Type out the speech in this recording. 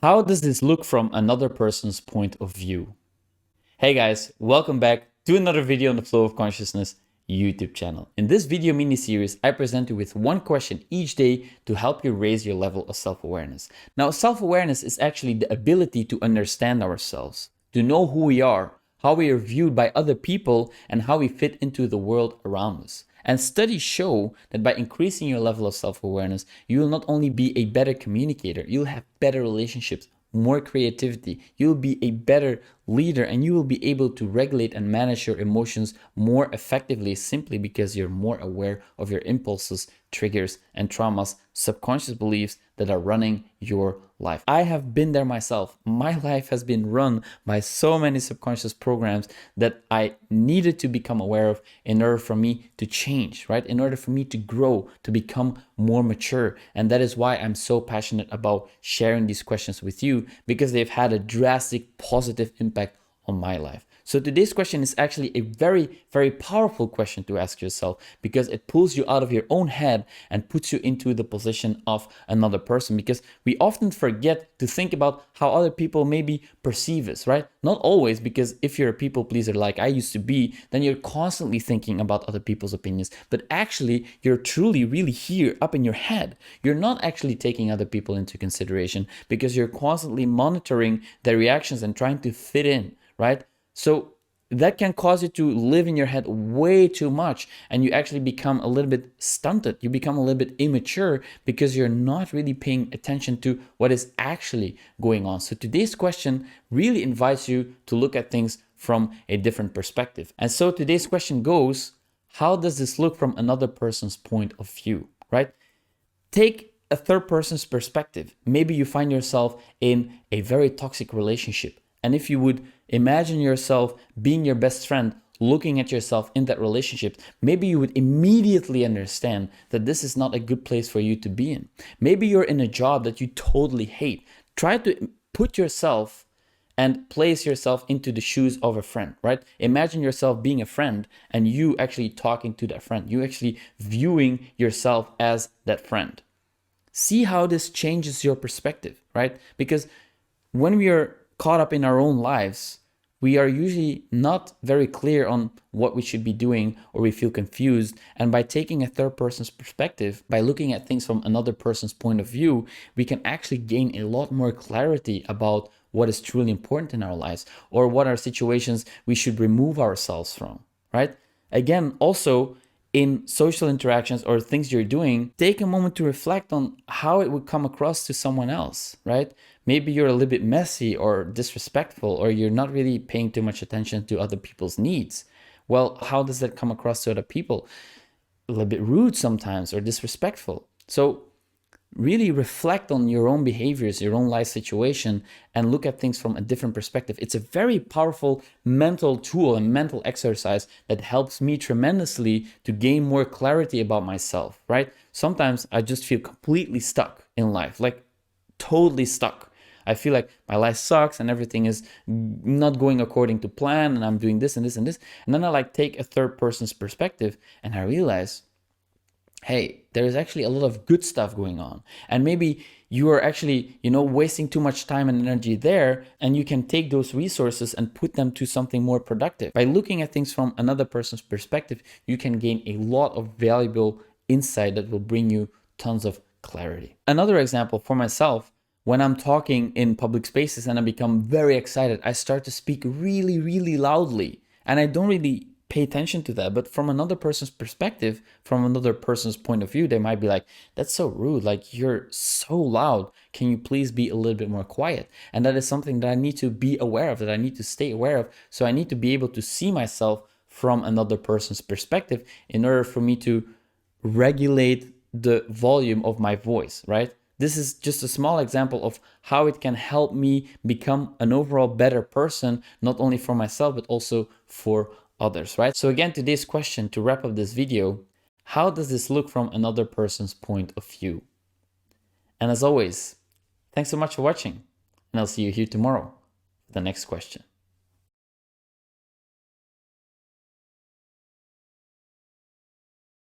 How does this look from another person's point of view? Hey guys, welcome back to another video on the Flow of Consciousness YouTube channel. In this video mini series, I present you with one question each day to help you raise your level of self-awareness. Now, self-awareness is actually the ability to understand ourselves, to know who we are, how we are viewed by other people, and how we fit into the world around us. And studies show that by increasing your level of self-awareness, you will not only be a better communicator, you'll have better relationships, more creativity, you'll be a better leader, and you will be able to regulate and manage your emotions more effectively simply because you're more aware of your impulses, triggers, and traumas, subconscious beliefs that are running your life. I have been there myself. My life has been run by so many subconscious programs that I needed to become aware of in order for me to change, right? In order for me to grow, to become more mature. And that is why I'm so passionate about sharing these questions with you, because they've had a drastic positive impact on my life. So today's question is actually a very, very powerful question to ask yourself, because it pulls you out of your own head and puts you into the position of another person, because we often forget to think about how other people maybe perceive us, right? Not always, because if you're a people pleaser like I used to be, then you're constantly thinking about other people's opinions, but actually you're truly really here up in your head. You're not actually taking other people into consideration because you're constantly monitoring their reactions and trying to fit in, right? So that can cause you to live in your head way too much, and you actually become a little bit stunted. You become a little bit immature because you're not really paying attention to what is actually going on. So today's question really invites you to look at things from a different perspective. And so today's question goes, how does this look from another person's point of view, right? Take a third person's perspective. Maybe you find yourself in a very toxic relationship. And if you would imagine yourself being your best friend, looking at yourself in that relationship, maybe you would immediately understand that this is not a good place for you to be in. Maybe you're in a job that you totally hate. Try to put yourself and place yourself into the shoes of a friend, right? Imagine yourself being a friend and you actually talking to that friend. You actually viewing yourself as that friend. See how this changes your perspective, right? Because when we are caught up in our own lives, we are usually not very clear on what we should be doing, or we feel confused. And by taking a third person's perspective, by looking at things from another person's point of view, we can actually gain a lot more clarity about what is truly important in our lives, or what are situations we should remove ourselves from, right? Again, also, in social interactions or things you're doing, take a moment to reflect on how it would come across to someone else, right? Maybe you're a little bit messy or disrespectful, or you're not really paying too much attention to other people's needs. Well, how does that come across to other people? A little bit rude sometimes or disrespectful. So really reflect on your own behaviors, your own life situation, and look at things from a different perspective. It's a very powerful mental tool and mental exercise that helps me tremendously to gain more clarity about myself, right? Sometimes I just feel completely stuck in life, like totally stuck. I feel like my life sucks and everything is not going according to plan, and I'm doing this and this and this. And then I like take a third person's perspective and I realize, hey, there is actually a lot of good stuff going on. And maybe you are actually, wasting too much time and energy there, and you can take those resources and put them to something more productive. By looking at things from another person's perspective, you can gain a lot of valuable insight that will bring you tons of clarity. Another example for myself, when I'm talking in public spaces and I become very excited, I start to speak really, really loudly. And I don't really pay attention to that. But from another person's perspective, from another person's point of view, they might be like, that's so rude. Like, you're so loud. Can you please be a little bit more quiet? And that is something that I need to be aware of, that I need to stay aware of. So I need to be able to see myself from another person's perspective in order for me to regulate the volume of my voice, right? This is just a small example of how it can help me become an overall better person, not only for myself, but also for others, right? So again, today's question to wrap up this video, how does this look from another person's point of view? And as always, thanks so much for watching, and I'll see you here tomorrow for the next question.